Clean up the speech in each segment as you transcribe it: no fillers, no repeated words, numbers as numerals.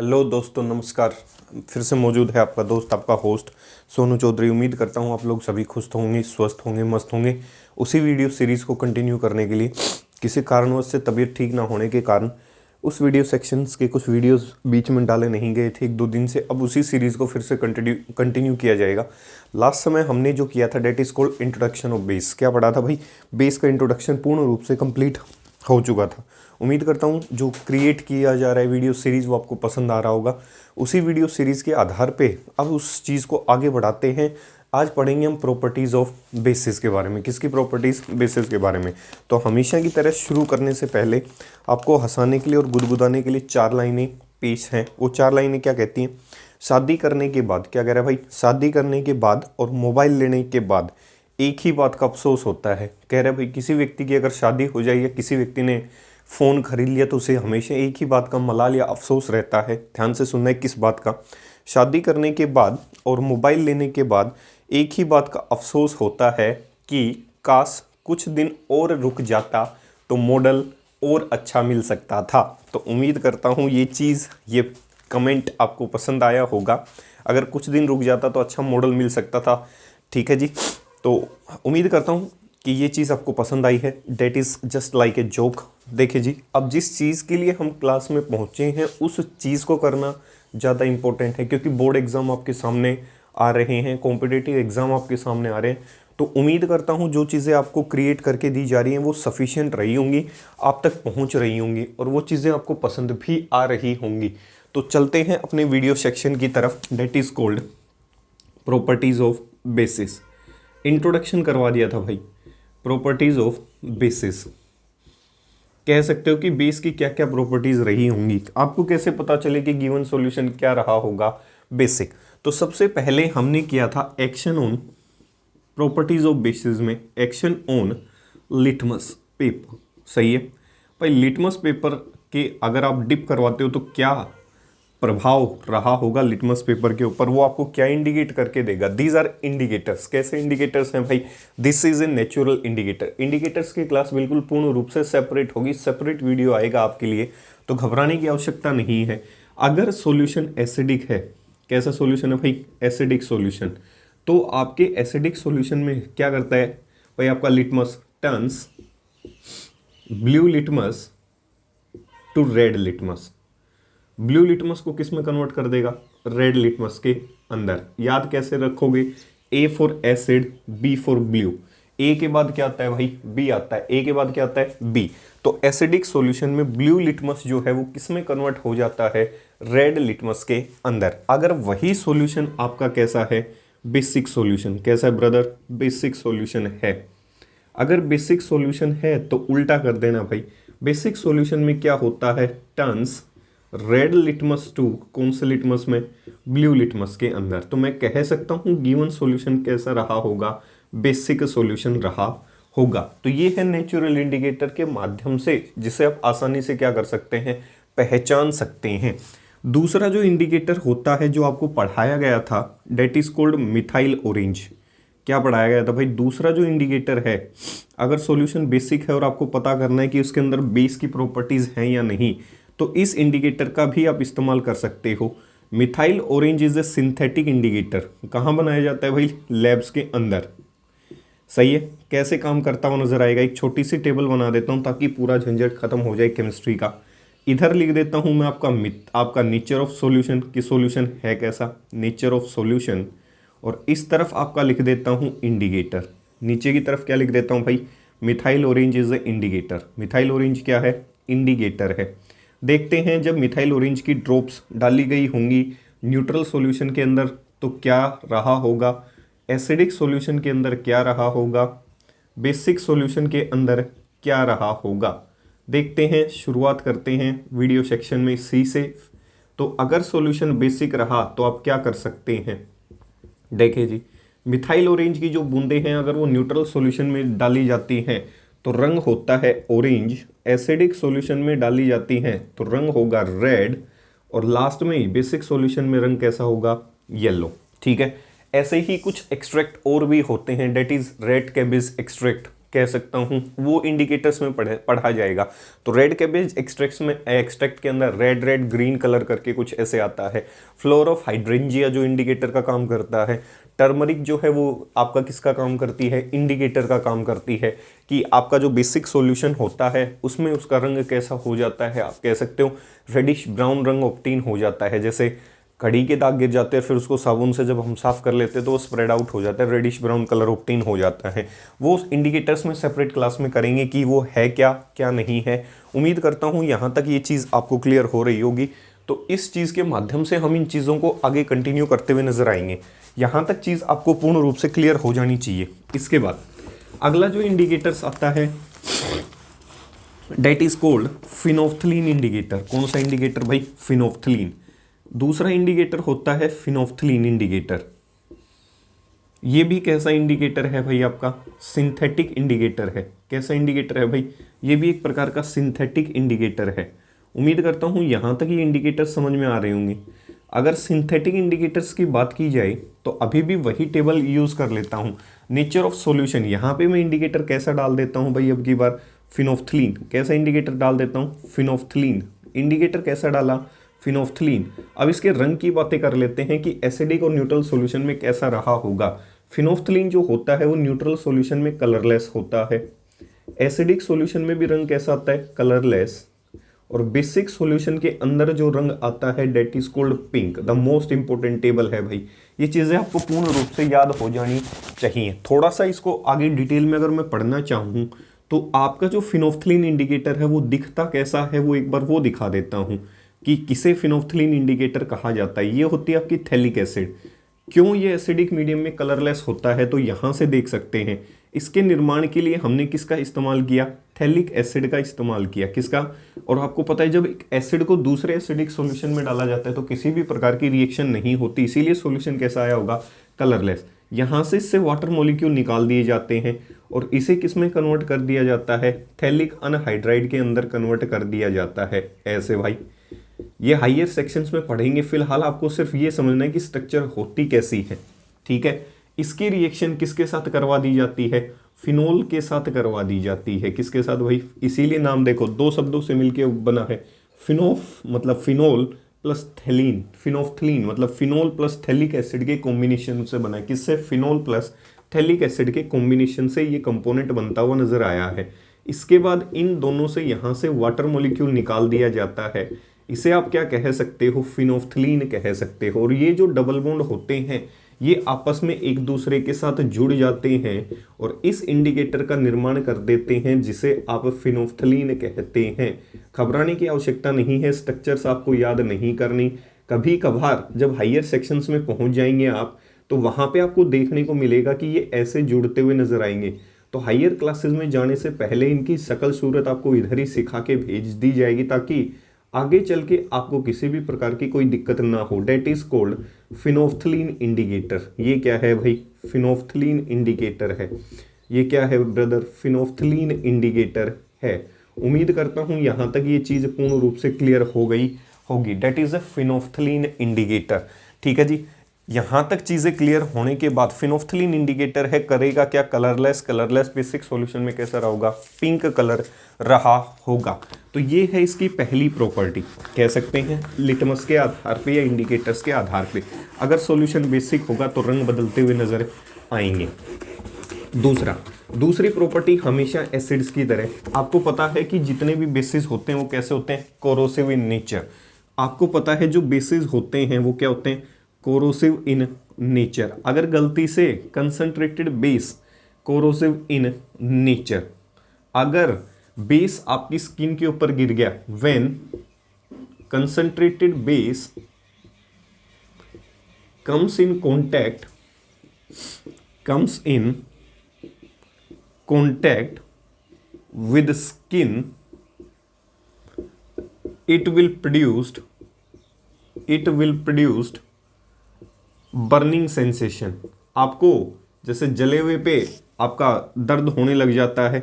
Hello दोस्तों, नमस्कार। फिर से मौजूद है आपका दोस्त, आपका होस्ट सोनू चौधरी। उम्मीद करता हूँ आप लोग सभी खुश होंगे, स्वस्थ होंगे, मस्त होंगे। उसी वीडियो सीरीज़ को कंटिन्यू करने के लिए किसी कारणवश से तबीयत ठीक ना होने के कारण उस वीडियो सेक्शंस के कुछ वीडियोस बीच में डाले नहीं गए थे 1-2 दिन से। अब उसी सीरीज़ को फिर से कंटिन्यू किया जाएगा। लास्ट समय हमने जो किया था that is called introduction of base. क्या पढ़ा था भाई? बेस का इंट्रोडक्शन पूर्ण रूप से कंप्लीट हो चुका था। उम्मीद करता हूँ जो क्रिएट किया जा रहा है वीडियो सीरीज़ वो आपको पसंद आ रहा होगा। उसी वीडियो सीरीज़ के आधार पे अब उस चीज़ को आगे बढ़ाते हैं। आज पढ़ेंगे हम प्रॉपर्टीज़ ऑफ बेसिस के बारे में। किसकी प्रॉपर्टीज़? बेसिस के बारे में। तो हमेशा की तरह शुरू करने से पहले आपको हंसाने के लिए और गुदगुदाने के लिए 4 लाइनें पेश हैं। वो 4 लाइनें क्या कहती हैं? शादी करने के बाद, क्या कह रहा है भाई? शादी करने के बाद और मोबाइल लेने के बाद एक ही बात का अफसोस होता है। कह रहे भाई किसी व्यक्ति की अगर शादी हो जाए या किसी व्यक्ति ने फ़ोन खरीद लिया तो उसे हमेशा एक ही बात का मलाल या अफसोस रहता है। ध्यान से सुनना है, किस बात का? शादी करने के बाद और मोबाइल लेने के बाद एक ही बात का अफसोस होता है कि काश कुछ दिन और रुक जाता तो मॉडल और अच्छा मिल सकता था। तो उम्मीद करता हूँ ये कमेंट आपको पसंद आया होगा। अगर कुछ दिन रुक जाता तो अच्छा मॉडल मिल सकता था। ठीक है जी। तो उम्मीद करता हूँ कि ये चीज़ आपको पसंद आई है। That is just like a joke. देखिए जी, अब जिस चीज़ के लिए हम क्लास में पहुँचे हैं उस चीज़ को करना ज़्यादा इम्पोर्टेंट है, क्योंकि बोर्ड एग्ज़ाम आपके सामने आ रहे हैं, कॉम्पिटिटिव एग्ज़ाम आपके सामने आ रहे हैं। तो उम्मीद करता हूँ जो चीज़ें आपको क्रिएट करके दी जा रही हैं वो सफिशिएंट रही होंगी, आप तक पहुँच रही होंगी और वो चीज़ें आपको पसंद भी आ रही होंगी। तो चलते हैं अपने वीडियो सेक्शन की तरफ। That is called properties of basis. Introduction करवा दिया था भाई। प्रॉपर्टीज़ ऑफ बेसिस, कह सकते हो कि बेस की क्या क्या प्रॉपर्टीज़ रही होंगी। आपको कैसे पता चले कि गिवन सॉल्यूशन क्या रहा होगा? बेसिक। तो सबसे पहले हमने किया था action on properties of basis में एक्शन ऑन लिटमस पेपर। सही है भाई। लिटमस पेपर के अगर आप डिप करवाते हो तो क्या प्रभाव रहा होगा लिटमस पेपर के ऊपर, वो आपको क्या इंडिकेट करके देगा? These are indicators. कैसे इंडिकेटर्स हैं भाई? This is a natural indicator. Indicators की क्लास बिल्कुल पूर्ण रूप से सेपरेट होगी, सेपरेट वीडियो आएगा आपके लिए, तो घबराने की आवश्यकता नहीं है। अगर सॉल्यूशन एसिडिक है, कैसा सॉल्यूशन है भाई? Acidic solution. तो आपके एसिडिक सॉल्यूशन में क्या करता है भाई? आपका litmus turns blue litmus to red litmus. Blue litmus को किस में कन्वर्ट कर देगा? रेड लिटमस के अंदर। याद कैसे रखोगे? A for acid, B for blue. A के बाद क्या आता है भाई? बी आता है। ए के बाद क्या आता है? बी। तो एसिडिक सॉल्यूशन में ब्लू लिटमस जो है वो किस में कन्वर्ट हो जाता है? रेड लिटमस के अंदर। अगर वही सॉल्यूशन आपका कैसा है? Basic solution. कैसा है ब्रदर? बेसिक सॉल्यूशन है। अगर बेसिक सॉल्यूशन है तो उल्टा कर देना भाई। बेसिक सॉल्यूशन में क्या होता है? टर्न्स रेड लिटमस टू कौन से लिटमस में? ब्लू लिटमस के अंदर। तो मैं कह सकता हूं गिवन सॉल्यूशन कैसा रहा होगा? बेसिक सॉल्यूशन रहा होगा। तो ये है नेचुरल इंडिकेटर के माध्यम से जिसे आप आसानी से क्या कर सकते हैं? पहचान सकते हैं। दूसरा जो इंडिकेटर होता है जो आपको पढ़ाया गया था, that is called methyl orange. क्या पढ़ाया गया था भाई? दूसरा जो इंडिकेटर है, अगर सॉल्यूशन बेसिक है और आपको पता करना है कि उसके अंदर बेस की प्रॉपर्टीज हैं या नहीं, तो इस इंडिकेटर का भी आप इस्तेमाल कर सकते हो। Methyl orange is a synthetic indicator. कहाँ बनाया जाता है भाई? लैब्स के अंदर। सही है। कैसे काम करता हुआ नजर आएगा? एक छोटी सी टेबल बना देता हूँ ताकि पूरा झंझट खत्म हो जाए केमिस्ट्री का। इधर लिख देता हूँ मैं आपका नेचर ऑफ सॉल्यूशन, कि सॉल्यूशन है कैसा, नेचर ऑफ सॉल्यूशन। और इस तरफ आपका लिख देता हूँ इंडिकेटर। नीचे की तरफ क्या लिख देता हूँ भाई? Methyl orange is a indicator. Methyl orange क्या है? इंडिकेटर है। देखते हैं जब मिथाइल ऑरेंज की ड्रॉप्स डाली गई होंगी न्यूट्रल सॉल्यूशन के अंदर तो क्या रहा होगा? एसिडिक सॉल्यूशन के अंदर क्या रहा होगा? बेसिक सॉल्यूशन के अंदर क्या रहा होगा? देखते हैं। शुरुआत करते हैं वीडियो सेक्शन में सी से। तो अगर सॉल्यूशन बेसिक रहा तो आप क्या कर सकते हैं? देखिए जी, मिथाइल ऑरेंज की जो बूंदें हैं अगर वो न्यूट्रल सॉल्यूशन में डाली जाती हैं तो रंग होता है ऑरेंज। एसिडिक सॉल्यूशन में डाली जाती हैं तो रंग होगा रेड। और लास्ट में ही बेसिक सॉल्यूशन में रंग कैसा होगा? येलो। ठीक है। ऐसे ही कुछ एक्सट्रैक्ट और भी होते हैं, that is red cabbage extract. कह सकता हूँ, वो इंडिकेटर्स में पढ़ा जाएगा। तो रेड कैबेज एक्सट्रैक्ट के अंदर रेड ग्रीन कलर करके कुछ ऐसे आता है। फ्लोर ऑफ हाइड्रेंजिया जो इंडिकेटर का काम करता है। टर्मरिक जो है वो आपका किसका काम करती है, इंडिकेटर का काम करती है कि आपका जो बेसिक सॉल्यूशन होता है उसमें उसका रंग कैसा हो जाता है, आप कह सकते हो रेडिश ब्राउन रंग ऑब्टेन हो जाता है। जैसे कड़ी के दाग गिर जाते हैं, फिर उसको साबुन से जब हम साफ कर लेते हैं तो वो स्प्रेड आउट हो जाता है, रेडिश ब्राउन कलर ऑब्टेन हो जाता है। वो इंडिकेटर्स में सेपरेट क्लास में करेंगे कि वो है क्या क्या नहीं है। उम्मीद करता हूँ यहाँ तक ये चीज़ आपको क्लियर हो रही होगी। तो इस चीज़ के माध्यम से हम इन चीज़ों को आगे कंटिन्यू करते हुए नजर आएंगे। यहाँ तक चीज़ आपको पूर्ण रूप से क्लियर हो जानी चाहिए। इसके बाद अगला जो इंडिकेटर्स आता है that is called phenolphthalein indicator. कौन सा इंडिकेटर भाई, फिनोफ्थलीन। दूसरा इंडिकेटर होता है फिनोफ्थलीन इंडिकेटर। ये भी कैसा इंडिकेटर है भाई, आपका सिंथेटिक इंडिकेटर है। कैसा इंडिकेटर है भाई, ये भी एक प्रकार का सिंथेटिक इंडिकेटर है। उम्मीद करता हूँ यहाँ तक ये इंडिकेटर समझ में आ रहे होंगे। अगर सिंथेटिक इंडिकेटर्स की बात की जाए तो अभी भी वही टेबल यूज़ कर लेता हूँ। नेचर ऑफ सॉल्यूशन, यहाँ पे मैं इंडिकेटर कैसा डाल देता हूँ भाई, अब की बार फिनोफ्थलीन। कैसा इंडिकेटर डाल देता हूँ, फिनोफ्थलीन। इंडिकेटर कैसा डाला, फिनोफ्थलीन। अब इसके रंग की बातें कर लेते हैं कि एसिडिक और न्यूट्रल सॉल्यूशन में कैसा रहा होगा। फिनोफ्थलीन जो होता है वो न्यूट्रल सॉल्यूशन में कलरलेस होता है। एसिडिक सॉल्यूशन में भी रंग कैसा आता है, कलरलेस। और बेसिक सॉल्यूशन के अंदर जो रंग आता है that is called pink. The most important table है भाई, ये चीज़ें आपको पूर्ण रूप से याद हो जानी चाहिए। थोड़ा सा इसको आगे डिटेल में अगर मैं पढ़ना चाहूँ तो आपका जो फिनोफ्थलीन इंडिकेटर है वो दिखता कैसा है, वो एक बार वो दिखा देता हूँ कि किसे फिनोफ्थलीन इंडिकेटर कहा जाता है। ये होती है आपकी थैलिक एसिड। क्यों ये एसिडिक मीडियम में कलरलेस होता है, तो यहाँ से देख सकते हैं इसके निर्माण के लिए हमने किसका इस्तेमाल किया, थैलिक एसिड का इस्तेमाल किया। किसका, और आपको पता है जब एक एसिड को दूसरे एसिडिक सॉल्यूशन में डाला जाता है तो किसी भी प्रकार की रिएक्शन नहीं होती, इसीलिए सॉल्यूशन कैसा आया होगा, कलरलेस। यहाँ से इससे वाटर मॉलिक्यूल निकाल दिए जाते हैं और इसे किस में कन्वर्ट कर दिया जाता है, थैलिक अनहाइड्राइड के अंदर कन्वर्ट कर दिया जाता है। ऐसे भाई ये हायर सेक्शंस में पढ़ेंगे, फिलहाल आपको सिर्फ ये समझना है कि स्ट्रक्चर होती कैसी है, ठीक है। इसकी रिएक्शन किसके साथ करवा दी जाती है, फिनोल के साथ करवा दी जाती है। किसके साथ भाई, इसीलिए नाम देखो दो शब्दों से मिलके बना है। फिनोफ मतलब फिनोल प्लस थैलीन, फिनोफ्थलीन मतलब फिनोल प्लस थैलिक एसिड के कॉम्बिनेशन से बना है। किससे, फिनोल प्लस थैलिक एसिड के कॉम्बिनेशन से ये कंपोनेंट बनता हुआ नजर आया है। इसके बाद इन दोनों से यहाँ से वाटर मॉलिक्यूल निकाल दिया जाता है। इसे आप क्या कह सकते हो, फिनोफ्थलीन कह सकते हो। और ये जो डबल बॉन्ड होते हैं ये आपस में एक दूसरे के साथ जुड़ जाते हैं और इस इंडिकेटर का निर्माण कर देते हैं जिसे आप फिनोफ्थलीन कहते हैं। घबराने की आवश्यकता नहीं है, स्ट्रक्चर्स आपको याद नहीं करनी। कभी कभार जब हायर सेक्शंस में पहुंच जाएंगे आप तो वहां पे आपको देखने को मिलेगा कि ये ऐसे जुड़ते हुए नजर आएंगे। तो हायर क्लासेस में जाने से पहले इनकी शकल सूरत आपको इधर ही सिखा के भेज दी जाएगी ताकि आगे चल के आपको किसी भी प्रकार की कोई दिक्कत ना हो। That is called phenolphthalein indicator. ये क्या है भाई, फिनोफ्थलीन इंडिकेटर है। ये क्या है ब्रदर, फिनोफ्थलीन इंडिकेटर है। उम्मीद करता हूँ यहाँ तक ये चीज़ पूर्ण रूप से क्लियर हो गई होगी। That is a phenolphthalein indicator, ठीक है जी। यहाँ तक चीज़ें क्लियर होने के बाद फिनोफ्थलीन इंडिकेटर है, करेगा क्या, कलरलेस। कलरलेस बेसिक सॉल्यूशन में कैसा रहा, पिंक कलर रहा होगा। तो ये है इसकी पहली प्रॉपर्टी, कह सकते हैं लिटमस के आधार पे या इंडिकेटर्स के आधार पे। अगर सॉल्यूशन बेसिक होगा तो रंग बदलते हुए नजर आएंगे। दूसरी प्रॉपर्टी हमेशा एसिड्स की तरह आपको पता है कि जितने भी बेसिस होते हैं वो कैसे होते हैं, कोरोसिव इन नेचर। आपको पता है जो बेसिस होते हैं वो क्या होते हैं, कोरोसिव इन नेचर। अगर गलती से concentrated base corrosive in nature, अगर बेस आपकी स्किन के ऊपर गिर गया, when concentrated base comes in contact with skin, it will produce burning sensation. आपको जैसे जले हुए पे आपका दर्द होने लग जाता है,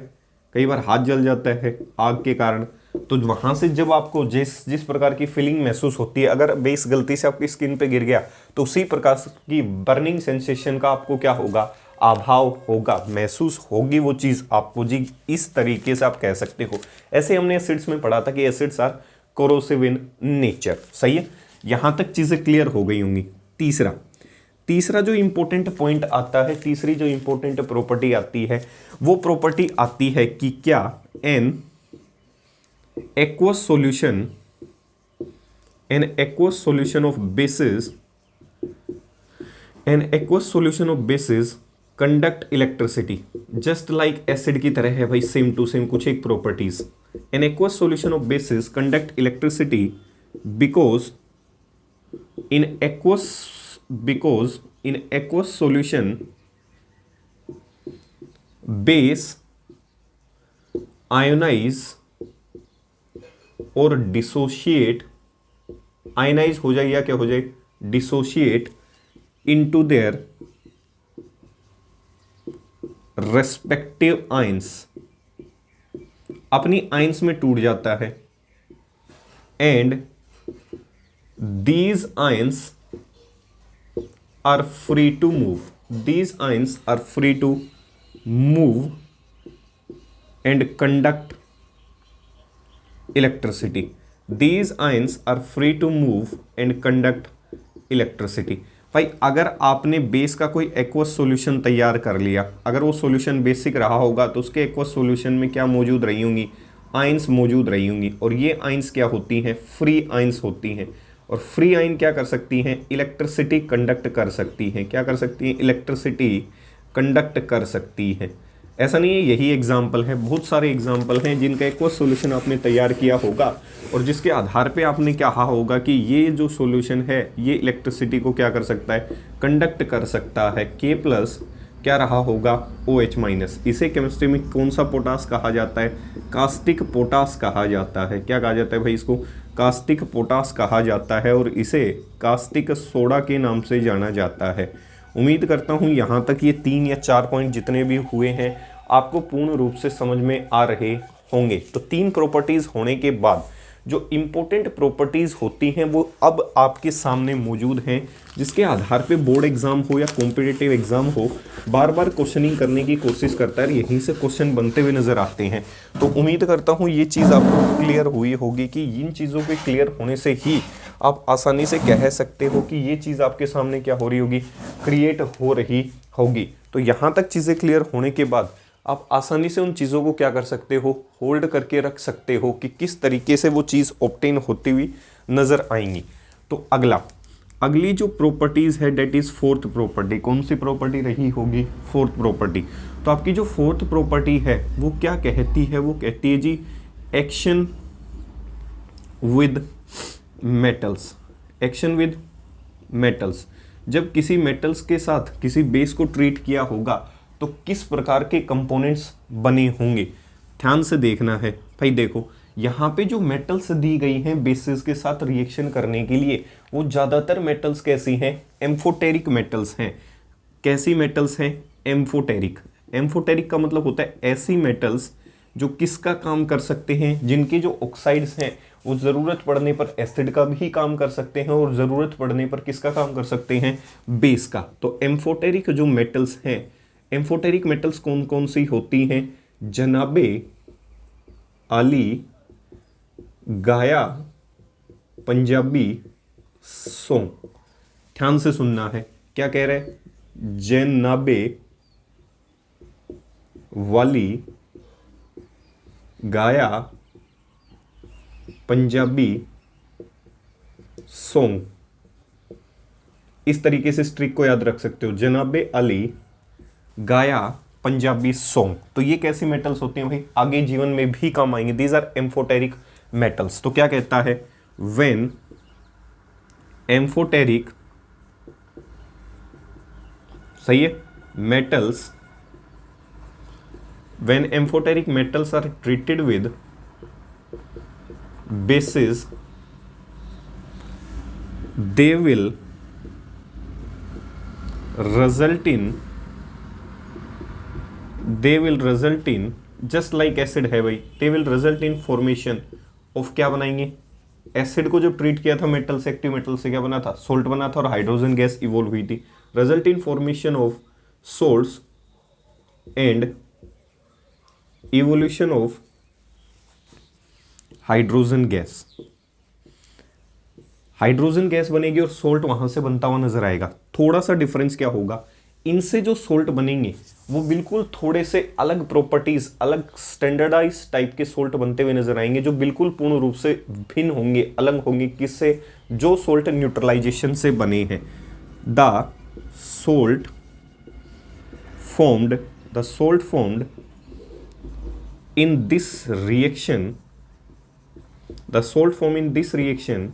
कई बार हाथ जल जाता है आग के कारण, तो वहां से जब आपको जिस प्रकार की फीलिंग महसूस होती है, अगर बेस गलती से आपकी स्किन पे गिर गया तो उसी प्रकार की बर्निंग सेंसेशन का आपको क्या होगा, अभाव होगा, महसूस होगी वो चीज़ आपको जी, इस तरीके से आप कह सकते हो। ऐसे हमने एसिड्स में पढ़ा था कि acids are corrosive in nature. सही है, यहां तक चीजें क्लियर हो गई होंगी। तीसरा जो इंपॉर्टेंट पॉइंट आता है, तीसरी जो इंपॉर्टेंट प्रॉपर्टी आती है, वो प्रॉपर्टी आती है कि क्या an aqueous solution of basis conduct electricity, just like acid की तरह है भाई, सेम टू सेम कुछ एक properties. An aqueous solution of basis conduct electricity because in aqueous solution base ionize और dissociate, ionize हो जाए या क्या हो जाए, dissociate into their respective ions, अपनी आइंस में टूट जाता है। and these ions are free to move, these ions are free to move and conduct electricity, these ions are free to move and conduct electricity। भाई अगर आपने base का कोई एक्वस सॉल्यूशन तैयार कर लिया, अगर वो सॉल्यूशन बेसिक रहा होगा तो उसके एक्वस सॉल्यूशन में क्या मौजूद रही होंगी, आइंस मौजूद रही होंगी, और ये आइंस क्या होती हैं, फ्री आइंस होती हैं। और फ्री आइन क्या कर सकती हैं, इलेक्ट्रिसिटी कंडक्ट कर सकती हैं। क्या कर सकती हैं, इलेक्ट्रिसिटी कंडक्ट कर सकती हैं। ऐसा नहीं है यही एग्जाम्पल है, बहुत सारे एग्जाम्पल हैं जिनका एक्वस सॉल्यूशन आपने तैयार किया होगा और जिसके आधार पे आपने कहा होगा कि ये जो सॉल्यूशन है ये इलेक्ट्रिसिटी को क्या कर सकता है, कंडक्ट कर सकता है। K+ क्या रहा होगा, OH-। इसे केमिस्ट्री में कौन सा पोटास कहा जाता है, कास्टिक पोटास कहा जाता है। क्या कहा जाता है भाई, इसको कास्टिक पोटास कहा जाता है और इसे कास्टिक सोडा के नाम से जाना जाता है। उम्मीद करता हूँ यहाँ तक ये 3 या 4 पॉइंट जितने भी हुए हैं आपको पूर्ण रूप से समझ में आ रहे होंगे। तो 3 प्रॉपर्टीज़ होने के बाद जो इम्पोर्टेंट प्रॉपर्टीज़ होती हैं वो अब आपके सामने मौजूद हैं, जिसके आधार पे बोर्ड एग्जाम हो या कॉम्पिटिटिव एग्जाम हो बार बार क्वेश्चनिंग करने की कोशिश करता है, यहीं से क्वेश्चन बनते हुए नज़र आते हैं। तो उम्मीद करता हूँ ये चीज़ आपको क्लियर हुई होगी कि इन चीज़ों के क्लियर होने से ही आप आसानी से कह सकते हो कि ये चीज़ आपके सामने क्या हो रही होगी, क्रिएट हो रही होगी। तो यहाँ तक चीज़ें क्लियर होने के बाद आप आसानी से उन चीज़ों को क्या कर सकते हो, होल्ड करके रख सकते हो कि किस तरीके से वो चीज़ ऑब्टेन होती हुई नज़र आएंगी। तो अगली जो प्रॉपर्टीज़ है डेट इज़ 4th प्रॉपर्टी। कौन सी प्रॉपर्टी रही होगी, 4th प्रॉपर्टी। तो आपकी जो 4th प्रॉपर्टी है वो क्या कहती है, वो कहती है जी action with metals. Action with metals, जब किसी मेटल्स के साथ किसी बेस को ट्रीट किया होगा तो किस प्रकार के कंपोनेंट्स बने होंगे, ध्यान से देखना है भाई। देखो यहाँ पे जो मेटल्स दी गई हैं बेसिस के साथ रिएक्शन करने के लिए, वो ज़्यादातर मेटल्स कैसी हैं, एम्फोटेरिक मेटल्स हैं। कैसी मेटल्स हैं, एम्फोटेरिक। एम्फोटेरिक का मतलब होता है ऐसी मेटल्स जो किसका काम कर सकते हैं, जिनके जो ऑक्साइड्स हैं वो ज़रूरत पड़ने पर एसिड का भी काम कर सकते हैं और ज़रूरत पड़ने पर किसका काम कर सकते हैं, बेस का। तो एम्फोटेरिक जो मेटल्स हैं, एम्फोटेरिक मेटल्स कौन कौन सी होती हैं, जनाबे आली, गाया, पंजाबी, सों। ध्यान से सुनना है, क्या कह रहे हैं, जनाबे वाली, गाया, पंजाबी, सोंग। इस तरीके से स्ट्रिक को याद रख सकते हो, जनाबे अली, गाया, पंजाबी, सोंग। तो ये कैसी मेटल्स होती हैं भाई, आगे जीवन में भी काम आएंगे। These are amphoteric metals. तो क्या कहता है, व्हेन एम्फोटेरिक, सही है, metals, when amphoteric metals are treated with bases, they will result in just like acid है भाई, they will result in formation of, क्या बनाएंगे, एसिड को जब ट्रीट किया था मेटल से, एक्टिव मेटल से क्या बना था, सोल्ट बना था और हाइड्रोजन गैस इवोल्व हुई थी। Result in formation of salts and evolution of hydrogen gas. Hydrogen gas बनेगी और सोल्ट वहां से बनता हुआ नजर आएगा। थोड़ा सा डिफरेंस क्या होगा, इनसे जो सोल्ट बनेंगे वो बिल्कुल थोड़े से अलग प्रॉपर्टीज, अलग स्टैंडर्डाइज टाइप के सोल्ट बनते हुए नजर आएंगे, जो बिल्कुल पूर्ण रूप से भिन्न होंगे, अलग होंगे किससे, जो सोल्ट न्यूट्रलाइजेशन से बने हैं। The salt formed the salt formed in this reaction, the salt formed in this reaction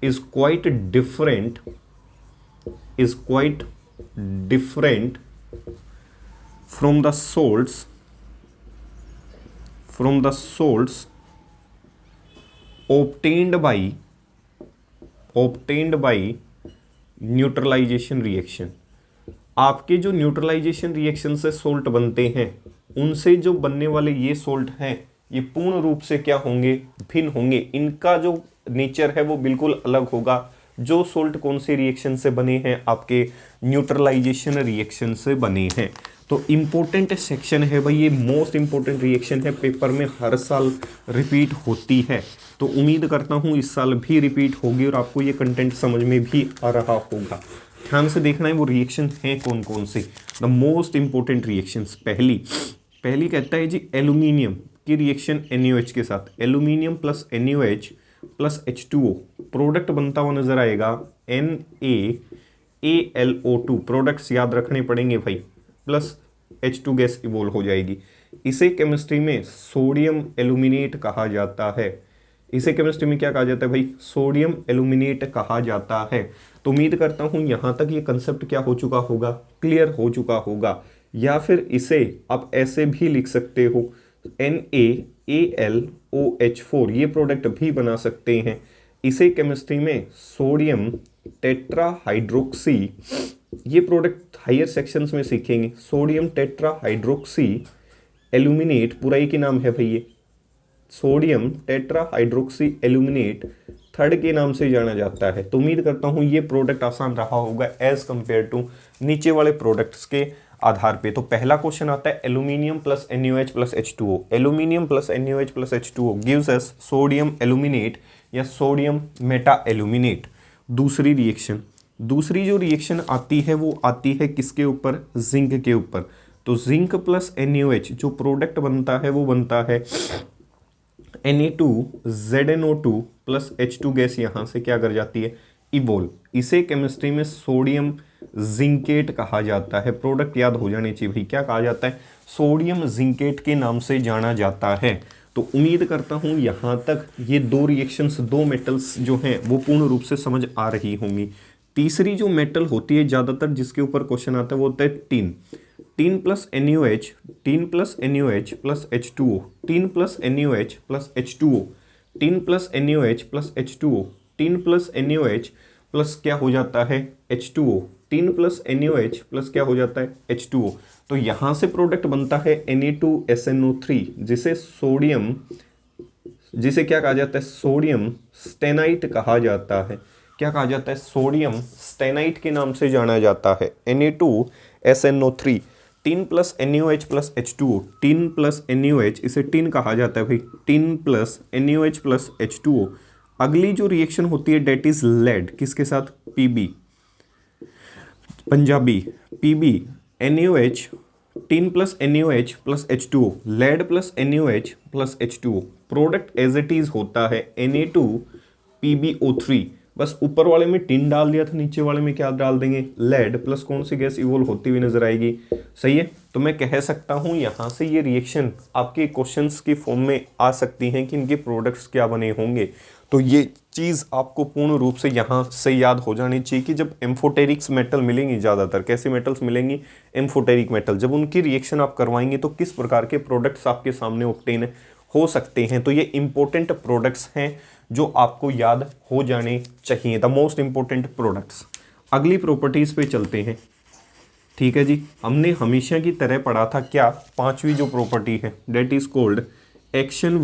is quite different, is quite different from the salts, from the salts obtained by neutralization reaction. आपके जो neutralisation reaction से salt बनते हैं उनसे जो बनने वाले ये सोल्ट हैं ये पूर्ण रूप से क्या होंगे, भिन्न होंगे। इनका जो नेचर है वो बिल्कुल अलग होगा। जो सोल्ट कौन से रिएक्शन से बने हैं, आपके न्यूट्रलाइजेशन रिएक्शन से बने हैं। तो इम्पोर्टेंट सेक्शन है भाई, ये मोस्ट इम्पोर्टेंट रिएक्शन है, पेपर में हर साल रिपीट होती है। तो उम्मीद करता हूँ इस साल भी रिपीट होगी और आपको ये कंटेंट समझ में भी आ रहा होगा। ध्यान से देखना है वो रिएक्शन हैं कौन कौन से, द मोस्ट इंपॉर्टेंट रिएक्शंस। पहली कहता है जी एल्यूमिनियम की रिएक्शन NaOH के साथ, aluminium plus NaOH plus H2O product बनता हुआ नजर आएगा, NaAlO2 प्रोडक्ट्स याद रखने पड़ेंगे भाई, प्लस H2 गैस इवोल्व हो जाएगी। इसे केमिस्ट्री में सोडियम एल्यूमिनेट कहा जाता है। इसे केमिस्ट्री में क्या कहा जाता है भाई, सोडियम एल्यूमिनेट कहा जाता है। तो उम्मीद करता हूं यहां तक ये कंसेप्ट क्या हो चुका होगा, क्लियर हो चुका होगा। या फिर इसे आप ऐसे भी लिख सकते हो, NaAlOH4 ये प्रोडक्ट भी बना सकते हैं। इसे केमिस्ट्री में सोडियम टेट्राहाइड्रोक्सी, ये प्रोडक्ट हायर सेक्शंस में सीखेंगे। सोडियम टेट्राहाइड्रोक्सी एल्यूमिनेट, पूरा ही की नाम है भाई ये, सोडियम टेट्राहाइड्रोक्सी एल्यूमिनेट थर्ड के नाम से जाना जाता है। तो उम्मीद करता हूं ये प्रोडक्ट आसान रहा होगा एज कंपेयर टू नीचे वाले प्रोडक्ट्स के आधार पे। तो पहला क्वेश्चन आता है aluminium plus NaOH plus H2O। Aluminium plus NaOH plus H2O gives us sodium aluminate या सोडियम मेटा एल्यूमिनेट। दूसरी जो रिएक्शन आती है वो आती है किसके ऊपर, जिंक के ऊपर। तो जिंक प्लस NaOH जो प्रोडक्ट बनता है वो बनता है Na2ZnO2 प्लस H2 गैस यहां से क्या कर जाती है, इवोल्व। इसे केमिस्ट्री में सोडियम जिंकेट कहा जाता है। प्रोडक्ट याद हो जाने चाहिए भाई, क्या कहा जाता है, सोडियम जिंकेट के नाम से जाना जाता है। तो उम्मीद करता हूं यहां तक ये दो रिएक्शंस, दो मेटल्स जो हैं वो पूर्ण रूप से समझ आ रही होंगी। तीसरी जो मेटल होती है ज़्यादातर जिसके ऊपर क्वेश्चन आता है वो होता है tin. Tin plus NaOH, tin plus NaOH plus H2O, tin plus NaOH plus H2O, tin plus NaOH plus H2O, tin plus NaOH plus क्या हो जाता है, H2O, tin plus NaOH plus क्या हो जाता है, H2O। तो यहाँ से प्रोडक्ट बनता है Na2SNO3 जिसे क्या कहा जाता है, सोडियम स्टेनाइट कहा जाता है। क्या कहा जाता है, सोडियम स्टेनाइट के नाम से जाना जाता है, Na2SNO3। Tin plus NaOH plus H2O, tin plus NaOH, इसे टिन कहा जाता है भाई, tin plus NaOH plus H2O। अगली जो रिएक्शन होती है डेट इज लेड, किसके साथ, Pb, Punjabi Pb NaOH, tin plus NaOH plus H2O, lead plus NaOH plus H2O। Product as it is होता है Na2PbO3। बस ऊपर वाले में टिन डाल दिया था, नीचे वाले में क्या डाल देंगे, लेड प्लस कौन सी गैस इवोल्व होती हुई नजर आएगी, सही है। तो मैं कह सकता हूं यहां से ये रिएक्शन आपके क्वेश्चंस की फॉर्म में आ सकती हैं कि इनके प्रोडक्ट्स क्या बने होंगे। तो ये चीज़ आपको पूर्ण रूप से यहाँ से याद हो जानी चाहिए कि जब एम्फोटेरिक्स मेटल मिलेंगी, ज़्यादातर कैसे मेटल्स मिलेंगी, एम्फोटेरिक मेटल, जब उनकी रिएक्शन आप करवाएंगे तो किस प्रकार के प्रोडक्ट्स आपके सामने ऑब्टेन हो सकते हैं। तो ये इंपॉर्टेंट प्रोडक्ट्स हैं जो आपको याद हो जाने चाहिए, द मोस्ट इंपॉर्टेंट प्रोडक्ट्स। अगली प्रॉपर्टीज़ पे चलते हैं, ठीक है जी। हमने हमेशा की तरह पढ़ा था क्या, पांचवी जो प्रॉपर्टी है that is called action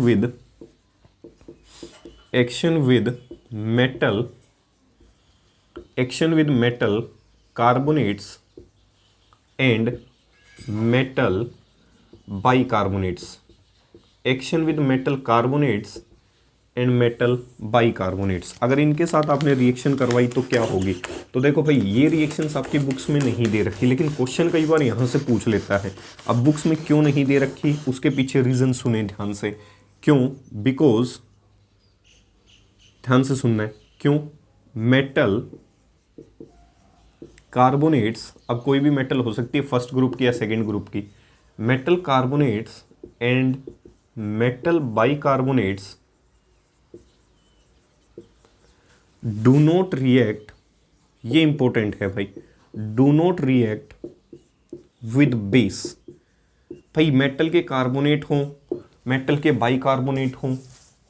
with metal carbonates and metal bicarbonates, action with metal carbonates and metal bicarbonates. अगर इनके साथ आपने रिएक्शन करवाई तो क्या होगी? तो देखो भाई, ये रिएक्शंस आपकी बुक्स में नहीं दे रखी, लेकिन क्वेश्चन कई बार यहाँ से पूछ लेता है। अब बुक्स में क्यों नहीं दे रखी, उसके पीछे रीज़न सुने ध्यान से। क्यों? बिकॉज, ध्यान से सुनना है, क्यों? मेटल कार्बोनेट्स, अब कोई भी मेटल हो सकती है, फर्स्ट ग्रुप की या सेकेंड ग्रुप की, metal carbonates and metal bicarbonates do not react, ये इंपॉर्टेंट है भाई, do not react with base. भाई मेटल के कार्बोनेट हों, मेटल के बाइकार्बोनेट हों,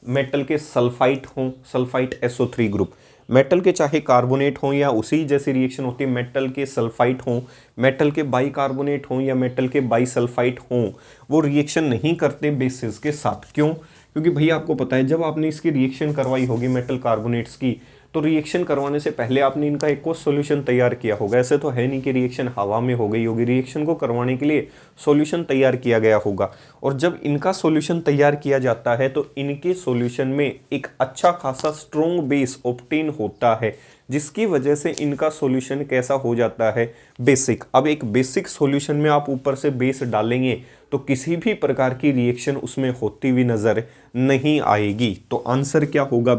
मेटल के सल्फाइट हों, सल्फाइट SO3 ग्रुप, मेटल के चाहे कार्बोनेट हों या उसी जैसी रिएक्शन होती है, मेटल के सल्फाइट हों, मेटल के बाइकार्बोनेट हों या मेटल के बाइसल्फाइट हों, वो रिएक्शन नहीं करते बेसिस के साथ। क्यों? क्योंकि भैया आपको पता है, जब आपने इसकी रिएक्शन करवाई होगी मेटल कार्बोनेट्स की, तो रिएक्शन करवाने से पहले आपने इनका एक कोई सॉल्यूशन तैयार किया होगा। ऐसे तो है नहीं कि रिएक्शन हवा में हो गई होगी, रिएक्शन को करवाने के लिए सॉल्यूशन तैयार किया गया होगा। और जब इनका सॉल्यूशन तैयार किया जाता है तो इनके सॉल्यूशन में एक अच्छा खासा स्ट्रॉन्ग बेस ऑब्टेन होता है, जिसकी वजह से इनका सॉल्यूशन कैसा हो जाता है? बेसिक। अब एक बेसिक सॉल्यूशन में आप ऊपर से बेस डालेंगे तो किसी भी प्रकार की रिएक्शन उसमें होती हुई नजर नहीं आएगी। तो आंसर क्या होगा?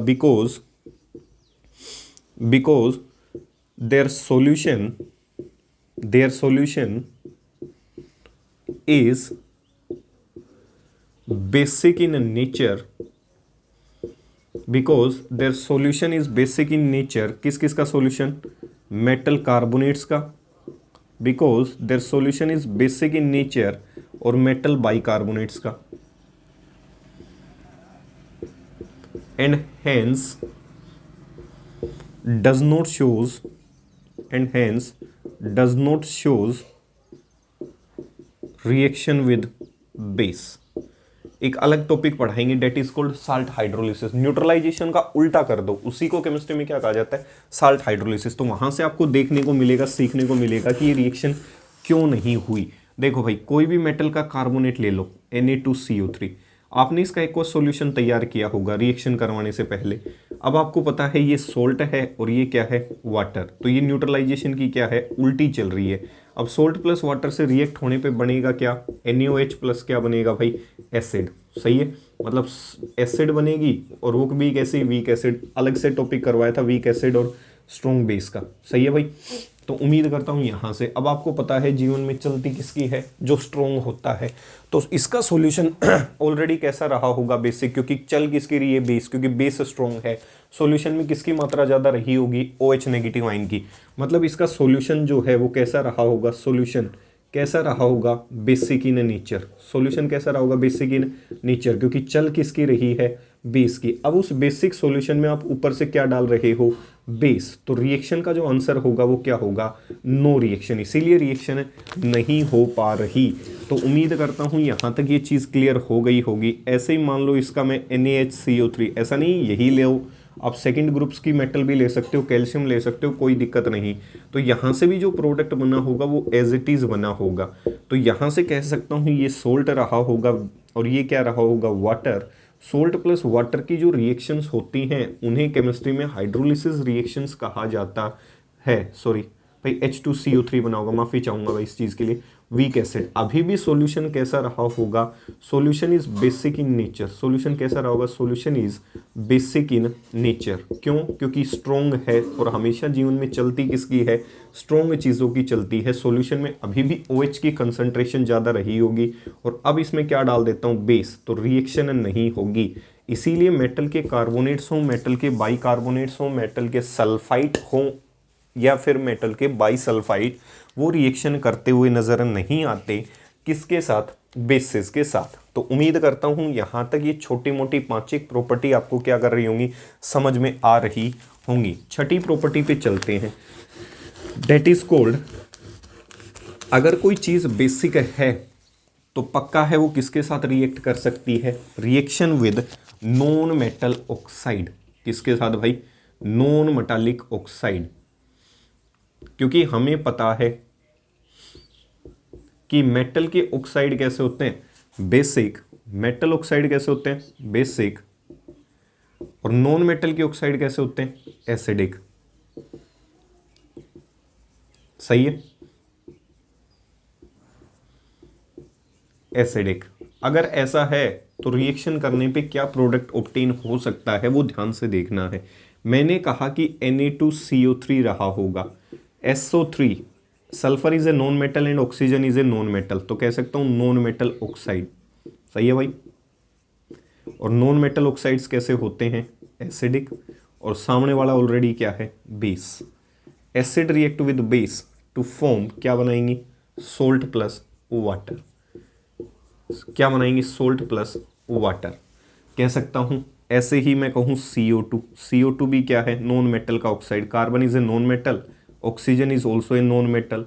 because their solution is basic in nature, because their solution is basic in nature। किस किस का सॉल्यूशन? मेटल कार्बोनेट्स का, because their solution is basic in nature, और मेटल बाइकार्बोनेट्स का, and hence does not shows reaction with base। एक अलग topic पढ़ाएंगे, that is called salt hydrolysis. Neutralization का उल्टा कर दो, उसी को केमिस्ट्री में क्या कहा जाता है? Salt hydrolysis. तो वहां से आपको देखने को मिलेगा, सीखने को मिलेगा कि ये रिएक्शन क्यों नहीं हुई। देखो भाई, कोई भी मेटल का कार्बोनेट ले लो, Na2CO3, आपने इसका एक और सॉल्यूशन तैयार किया होगा रिएक्शन करवाने से पहले। अब आपको पता है ये सोल्ट है और ये क्या है? वाटर। तो ये न्यूट्रलाइजेशन की क्या है? उल्टी चल रही है। अब सोल्ट प्लस वाटर से रिएक्ट होने पे बनेगा क्या? NaOH प्लस क्या बनेगा भाई? एसिड। सही है, मतलब एसिड बनेगी, और वो भी कैसे? Weak acid. अलग से टॉपिक करवाया था वीक एसिड और स्ट्रॉन्ग बेस का। सही है भाई। तो उम्मीद करता हूँ यहाँ से अब आपको पता है जीवन में चलती किसकी है? जो स्ट्रॉन्ग होता है। तो इसका सॉल्यूशन ऑलरेडी कैसा रहा होगा? बेसिक। क्योंकि चल किसकी रही है? बेस। क्योंकि बेस स्ट्रॉन्ग है। सॉल्यूशन में किसकी मात्रा ज़्यादा रही होगी? OH नेगेटिव आयन की। मतलब इसका सॉल्यूशन जो है वो कैसा रहा होगा? सॉल्यूशन कैसा रहा होगा? Basic in nature. सॉल्यूशन कैसा रहा होगा? Basic in nature. क्योंकि चल किसकी रही है? बेस की। अब उस बेसिक सॉल्यूशन में आप ऊपर से क्या डाल रहे हो? बेस। तो रिएक्शन का जो आंसर होगा वो क्या होगा? No reaction. इसीलिए रिएक्शन नहीं हो पा रही। तो उम्मीद करता हूँ यहाँ तक ये चीज़ क्लियर हो गई होगी। ऐसे ही मान लो इसका मैं NaHCO3, ऐसा नहीं यही ले आओ, आप सेकंड ग्रुप्स की मेटल भी ले सकते हो, कैल्शियम ले सकते हो, कोई दिक्कत नहीं। तो यहाँ से भी जो प्रोडक्ट बना होगा वो एज इट इज़ बना होगा। तो यहाँ से कह सकता हूँ ये सोल्ट रहा होगा और ये क्या रहा होगा? वाटर। सोल्ट प्लस वाटर की जो रिएक्शंस होती हैं उन्हें केमिस्ट्री में हाइड्रोलिसिस रिएक्शंस कहा जाता है। सॉरी भाई, H2CO3 बना होगा, माफ़ी चाहूँगा भाई इस चीज़ के लिए। Weak acid. अभी भी सॉल्यूशन कैसा रहा होगा? Solution is basic in nature. Solution कैसा रहा होगा? Solution is basic in nature. क्यों? क्योंकि स्ट्रॉन्ग है, और हमेशा जीवन में चलती किसकी है? स्ट्रॉन्ग चीज़ों की चलती है। सॉल्यूशन में अभी भी OH की कंसंट्रेशन ज़्यादा रही होगी, और अब इसमें क्या डाल देता हूँ? बेस। तो रिएक्शन नहीं होगी। इसीलिए मेटल के कार्बोनेट्स हों, मेटल के बाइकार्बोनेट्स हों, मेटल के सल्फाइट हों या फिर मेटल के बाइसल्फाइड, वो रिएक्शन करते हुए नजर नहीं आते। किसके साथ? बेसिस के साथ। तो उम्मीद करता हूं यहां तक ये छोटी मोटी 5 प्रॉपर्टी आपको क्या कर रही होंगी? समझ में आ रही होंगी। छठी प्रॉपर्टी पे चलते हैं, डेट इज कॉल्ड, अगर कोई चीज बेसिक है तो पक्का है वो किसके साथ रिएक्ट कर सकती है? Reaction with non metal oxide. किसके साथ भाई? Non metallic oxide. क्योंकि हमें पता है कि मेटल के ऑक्साइड कैसे होते हैं, बेसिक। मेटल ऑक्साइड कैसे होते हैं, बेसिक। और नॉन मेटल के ऑक्साइड कैसे होते हैं, एसिडिक। सही है, एसिडिक। अगर ऐसा है तो रिएक्शन करने पे क्या प्रोडक्ट ऑब्टेन हो सकता है वो ध्यान से देखना है। मैंने कहा कि Na2CO3 रहा होगा, SO3, sulphur is a non metal and oxygen is a non metal, तो कह सकता हूं नॉन मेटल ऑक्साइड। सही है भाई। और नॉन मेटल ऑक्साइड्स कैसे होते हैं, एसिडिक। और सामने वाला ऑलरेडी क्या है, base. Acid react with base to form क्या बनाएंगी, सोल्ट प्लस वाटर। क्या बनाएंगे, सोल्ट प्लस वाटर। कह सकता हूं ऐसे ही मैं कहूं CO2, CO2 भी क्या है, नॉन मेटल का oxide. Carbon is a non metal, oxygen is also a non metal,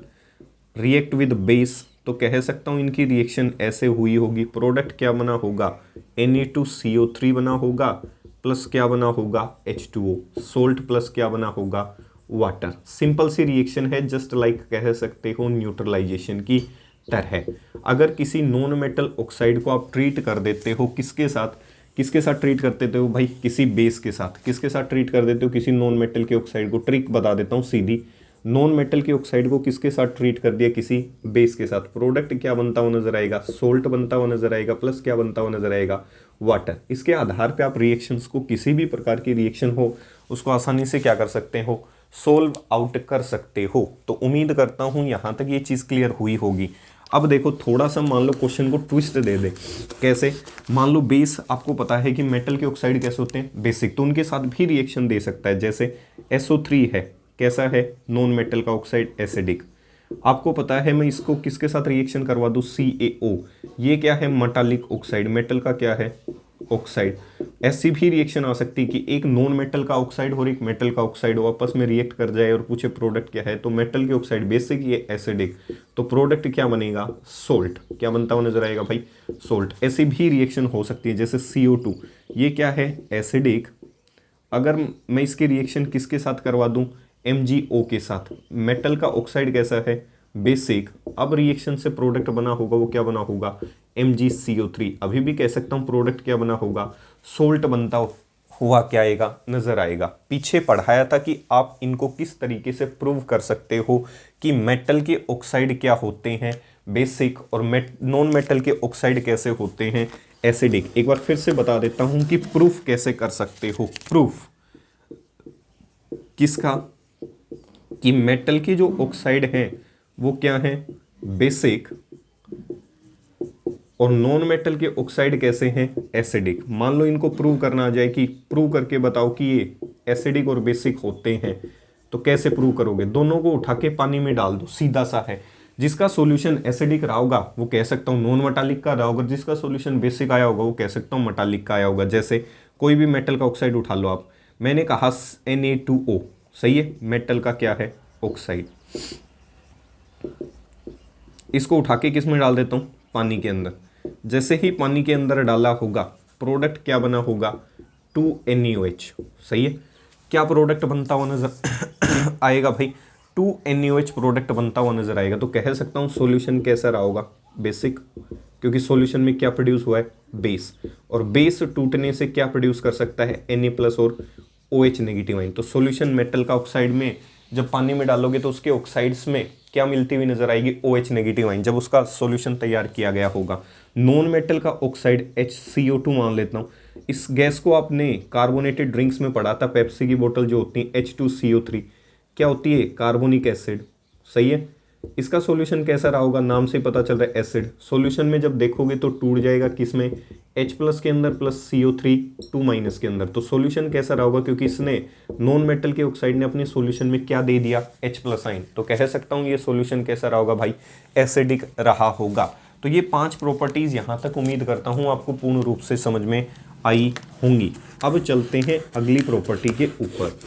react with base, तो कह सकता हूं इनकी रिएक्शन ऐसे हुई होगी। प्रोडक्ट क्या बना होगा, Na2CO3 बना होगा, प्लस क्या बना होगा, H2O, सोल्ट प्लस क्या बना होगा, वाटर। सिंपल सी रिएक्शन है, जस्ट लाइक कह सकते हो न्यूट्रलाइजेशन की तरह। अगर किसी नॉन मेटल ऑक्साइड को आप ट्रीट कर देते हो, किसके साथ ट्रीट कर देते हो भाई, किसी बेस के साथ। किसके साथ ट्रीट कर देते हो, किसी नॉन मेटल के ऑक्साइड को। ट्रिक बता देता हूँ सीधी, नॉन मेटल के ऑक्साइड को किसके साथ ट्रीट कर दिया, किसी बेस के साथ। प्रोडक्ट क्या बनता हुआ नजर आएगा, सोल्ट बनता हुआ नजर आएगा, प्लस क्या बनता हुआ नजर आएगा, वाटर। इसके आधार पे आप रिएक्शंस को, किसी भी प्रकार की रिएक्शन हो उसको आसानी से क्या कर सकते हो, सोल्व आउट कर सकते हो। तो उम्मीद करता हूं यहां तक ये चीज क्लियर हुई होगी। अब देखो थोड़ा सा मान लो क्वेश्चन को ट्विस्ट दे दे। कैसे, मान लो बेस, आपको पता है कि मेटल के ऑक्साइड कैसे होते हैं, बेसिक, तो उनके साथ भी रिएक्शन दे सकता है। जैसे SO3 है, कैसा है, नॉन मेटल का ऑक्साइड, एसिडिक। आपको पता है मैं इसको किसके साथ रिएक्शन करवा दूं, CaO, ये क्या है, मेटालिक ऑक्साइड, मेटल का क्या है, ऑक्साइड। ऐसी भी रिएक्शन आ सकती है कि एक नॉन मेटल का ऑक्साइड और एक मेटल का ऑक्साइड हो, आपस में रिएक्ट कर जाए और पूछे प्रोडक्ट क्या है, तो मेटल के ऑक्साइड बेसिक, ये एसिडिक, तो प्रोडक्ट क्या बनेगा, सोल्ट। क्या बनता हुआ नजर आएगा भाई, सोल्ट। ऐसी भी रिएक्शन हो सकती है जैसे CO2, ये क्या है, एसिडिक। अगर मैं इसकी रिएक्शन किसके साथ करवा दूं, MgO के साथ, मेटल का ऑक्साइड कैसा है, बेसिक। अब रिएक्शन से प्रोडक्ट बना होगा, वो क्या बना होगा, MgCO3। अभी भी कह सकता हूं प्रोडक्ट क्या बना होगा, सोल्ट बनता हुआ क्या आएगा, नजर आएगा। पीछे पढ़ाया था कि आप इनको किस तरीके से प्रूव कर सकते हो कि मेटल के ऑक्साइड क्या होते हैं, बेसिक, और नॉन मेटल के ऑक्साइड कैसे होते हैं, एसिडिक। एक बार फिर से बता देता हूं कि प्रूफ कैसे कर सकते हो। प्रूफ किसका, कि मेटल के जो ऑक्साइड हैं वो क्या हैं, बेसिक, और नॉन मेटल के ऑक्साइड कैसे हैं, एसिडिक। मान लो इनको प्रूव करना आ जाए कि प्रूव करके बताओ कि ये एसिडिक और बेसिक होते हैं, तो कैसे प्रूव करोगे, दोनों को उठा के पानी में डाल दो, सीधा सा है। जिसका सॉल्यूशन एसिडिक रहा होगा वो कह सकता हूँ नॉन मेटालिक का रहा होगा, जिसका सॉल्यूशन बेसिक आया होगा वो कह सकता हूँ मेटालिक का आया होगा। जैसे कोई भी मेटल का ऑक्साइड उठा लो आप, मैंने कहा Na2O, सही है, मेटल का क्या है, ऑक्साइड। इसको उठा के किस में डाल देता हूं, पानी के अंदर। जैसे ही पानी के अंदर डाला होगा, प्रोडक्ट क्या बना होगा, 2NaOH। सही है, क्या प्रोडक्ट बनता हुआ नजर आएगा भाई, 2NaOH प्रोडक्ट बनता हुआ नजर आएगा। तो कह सकता हूं सॉल्यूशन कैसा रहा होगा, बेसिक, क्योंकि सॉल्यूशन में क्या प्रोड्यूस हुआ है, बेस। और बेस टूटने से क्या प्रोड्यूस कर सकता है, Na+ और OH नेगेटिव आयन। तो सॉल्यूशन मेटल का ऑक्साइड में जब पानी में डालोगे तो उसके ऑक्साइड्स में क्या मिलती हुई नजर आएगी, OH नेगेटिव आयन, जब उसका सॉल्यूशन तैयार किया गया होगा। नॉन मेटल का ऑक्साइड HCO2 मान लेता हूं। इस गैस को आपने कार्बोनेटेड ड्रिंक्स में पढ़ा था, पेप्सी की बोतल जो होती है, H2CO3 क्या होती है, कार्बोनिक एसिड। सही है, इसका सॉल्यूशन कैसा रहा होगा, नाम से पता चल रहा है एसिड। सॉल्यूशन में जब देखोगे तो टूट जाएगा किसमें, H+ के अंदर प्लस CO3 2- के अंदर। तो सॉल्यूशन कैसा रहा होगा, क्योंकि इसने नॉन मेटल के ऑक्साइड ने अपने सॉल्यूशन में क्या दे दिया, H+ आयन। तो कह सकता हूँ ये सॉल्यूशन कैसा रहा होगा भाई, एसिडिक रहा होगा। तो ये 5 प्रॉपर्टीज यहाँ तक उम्मीद करता हूँ आपको पूर्ण रूप से समझ में आई होंगी। अब चलते हैं अगली प्रॉपर्टी के ऊपर।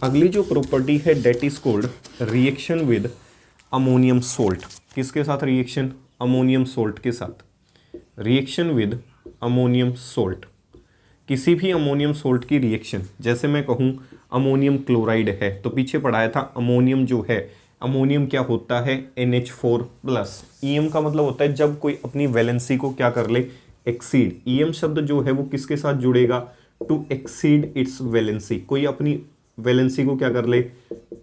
अगली जो प्रॉपर्टी है that is called reaction with ammonium salt. किसके साथ रिएक्शन, अमोनियम सोल्ट के साथ। रिएक्शन विद अमोनियम सोल्ट, किसी भी अमोनियम सोल्ट की रिएक्शन, जैसे मैं कहूँ अमोनियम क्लोराइड है तो पीछे पढ़ाया था अमोनियम जो है अमोनियम क्या होता है, NH4+। ईएम का मतलब होता है जब कोई अपनी वैलेंसी को क्या कर ले, एक्सीड। ईएम शब्द जो है वो किसके साथ जुड़ेगा, टू एक्सीड इट्स वैलेंसी। कोई अपनी वैलेंसी को क्या कर ले,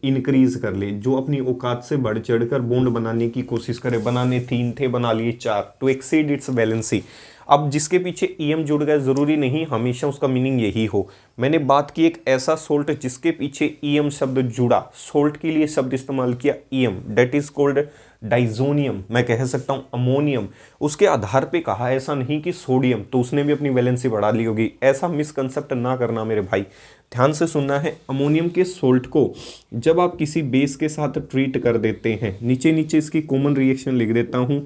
इंक्रीज कर ले, जो अपनी औकात से बढ़ चढ़कर बॉन्ड बनाने की कोशिश करे। बनाने 3 थे, बना लिए 4, टू एक्सीड इट्स वैलेंसी। अब जिसके पीछे ईएम जुड़ गया, जरूरी नहीं हमेशा उसका मीनिंग यही हो। मैंने बात की एक ऐसा सोल्ट जिसके पीछे ईएम शब्द जुड़ा, सोल्ट के लिए शब्द इस्तेमाल किया ईएम, डेट इज कॉल्ड डाइजोनियम। मैं कह सकता हूं अमोनियम। उसके आधार पे कहा, ऐसा नहीं कि सोडियम, तो उसने भी अपनी वैलेंसी बढ़ा ली होगी। ऐसा मिसकंसेप्ट ना करना मेरे भाई, ध्यान से सुनना है। अमोनियम के सोल्ट को जब आप किसी बेस के साथ ट्रीट कर देते हैं, नीचे नीचे इसकी कॉमन रिएक्शन लिख देता हूं।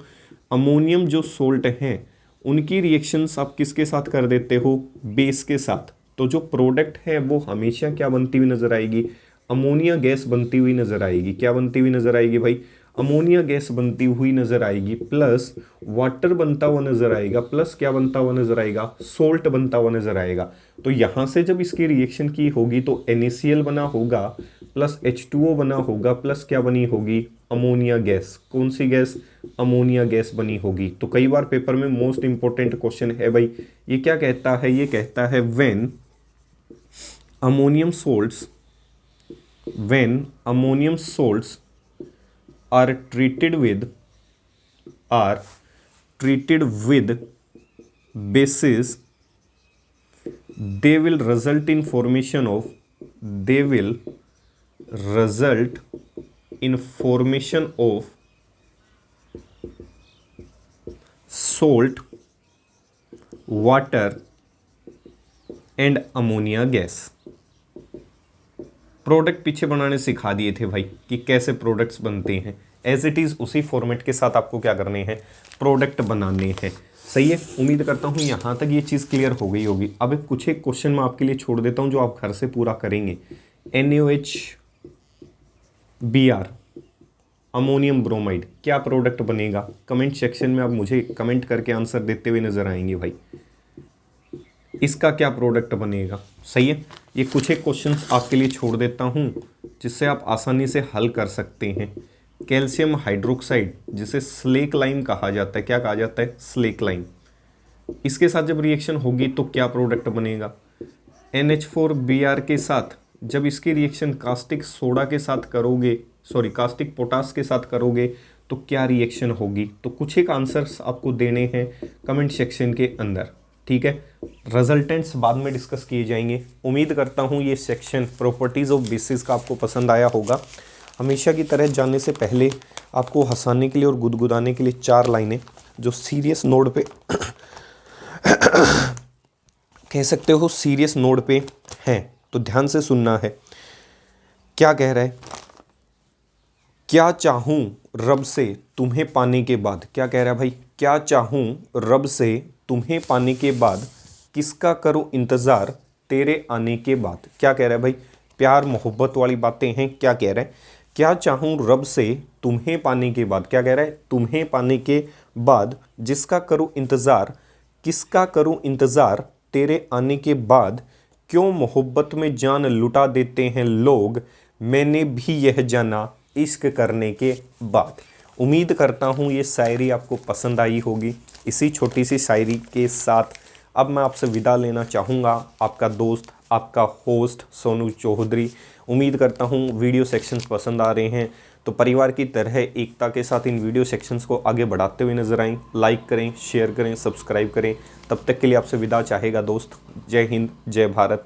अमोनियम जो सोल्ट हैं उनकी रिएक्शंस आप किसके साथ कर देते हो, बेस के साथ। तो जो प्रोडक्ट है वो हमेशा क्या बनती हुई नजर आएगी, अमोनिया गैस बनती हुई नजर आएगी। क्या बनती हुई नजर आएगी भाई, अमोनिया गैस बनती हुई नजर आएगी, प्लस वाटर बनता हुआ नजर आएगा, प्लस क्या बनता हुआ नजर आएगा, सोल्ट बनता हुआ नजर आएगा। तो यहां से जब इसकी रिएक्शन की होगी तो NaCl बना होगा, प्लस H2O बना होगा, प्लस क्या बनी होगी, अमोनिया गैस। कौन सी गैस, अमोनिया गैस बनी होगी। तो कई बार पेपर में मोस्ट इंपॉर्टेंट क्वेश्चन है भाई, ये क्या कहता है, ये कहता है when ammonium salts, when ammonium salts are treated with bases, they will result in formation of salt, water and ammonia gas। Product पीछे बनाने सिखा दिए थे भाई कि कैसे प्रोडक्ट्स बनते हैं। एज इट इज़ उसी फॉर्मेट के साथ आपको क्या करने हैं, प्रोडक्ट बनाने हैं। सही है, उम्मीद करता हूँ यहाँ तक ये चीज़ क्लियर हो गई होगी। अब कुछ एक क्वेश्चन मैं आपके लिए छोड़ देता हूँ जो आप घर से पूरा करेंगे। NaOH Br अमोनियम ब्रोमाइड क्या प्रोडक्ट बनेगा, कमेंट सेक्शन में आप मुझे कमेंट करके आंसर देते हुए नजर आएंगे भाई, इसका क्या प्रोडक्ट बनेगा। सही है, ये कुछ एक क्वेश्चंस आपके लिए छोड़ देता हूं जिससे आप आसानी से हल कर सकते हैं। कैल्शियम हाइड्रोक्साइड जिसे स्लेक लाइम कहा जाता है, क्या कहा जाता है, स्लेक लाइम। इसके साथ जब रिएक्शन होगी तो क्या प्रोडक्ट बनेगा, NH4Br के साथ जब इसकी रिएक्शन कास्टिक सोडा के साथ करोगे, सॉरी कास्टिक पोटास के साथ करोगे तो क्या रिएक्शन होगी। तो कुछ एक आंसर्स आपको देने हैं कमेंट सेक्शन के अंदर, ठीक है। रिजल्टेंट्स बाद में डिस्कस किए जाएंगे। उम्मीद करता हूँ ये सेक्शन प्रॉपर्टीज़ ऑफ बेसिस का आपको पसंद आया होगा। हमेशा की तरह जाने से पहले आपको हंसाने के लिए और गुदगुदाने के लिए 4 लाइनें जो सीरियस नोड पे कह सकते हो, सीरियस नोड पे हैं, तो ध्यान से सुनना है। क्या कह रहा है, क्या चाहूँ रब से तुम्हें पाने के बाद, क्या कह रहा है भाई, क्या चाहूँ रब से तुम्हें पाने के बाद, किसका करूँ इंतज़ार तेरे आने के बाद। क्या कह रहा है भाई, प्यार मोहब्बत वाली बातें हैं। क्या कह रहा है, क्या चाहूँ रब से तुम्हें पाने के बाद, क्या कह रहा है, तुम्हें पाने के बाद जिसका करूँ इंतज़ार, किसका करूँ इंतज़ार तेरे आने के बाद, क्यों मोहब्बत में जान लुटा देते हैं लोग, मैंने भी यह जाना इश्क करने के बाद। उम्मीद करता हूँ ये शायरी आपको पसंद आई होगी। इसी छोटी सी शायरी के साथ अब मैं आपसे विदा लेना चाहूँगा। आपका दोस्त, आपका होस्ट सोनू चौधरी। उम्मीद करता हूँ वीडियो सेक्शंस पसंद आ रहे हैं, तो परिवार की तरह एकता के साथ इन वीडियो सेक्शंस को आगे बढ़ाते हुए नजर आएँ। लाइक करें, शेयर करें, सब्सक्राइब करें। तब तक के लिए आपसे विदा चाहेगा दोस्त। जय हिंद, जय भारत।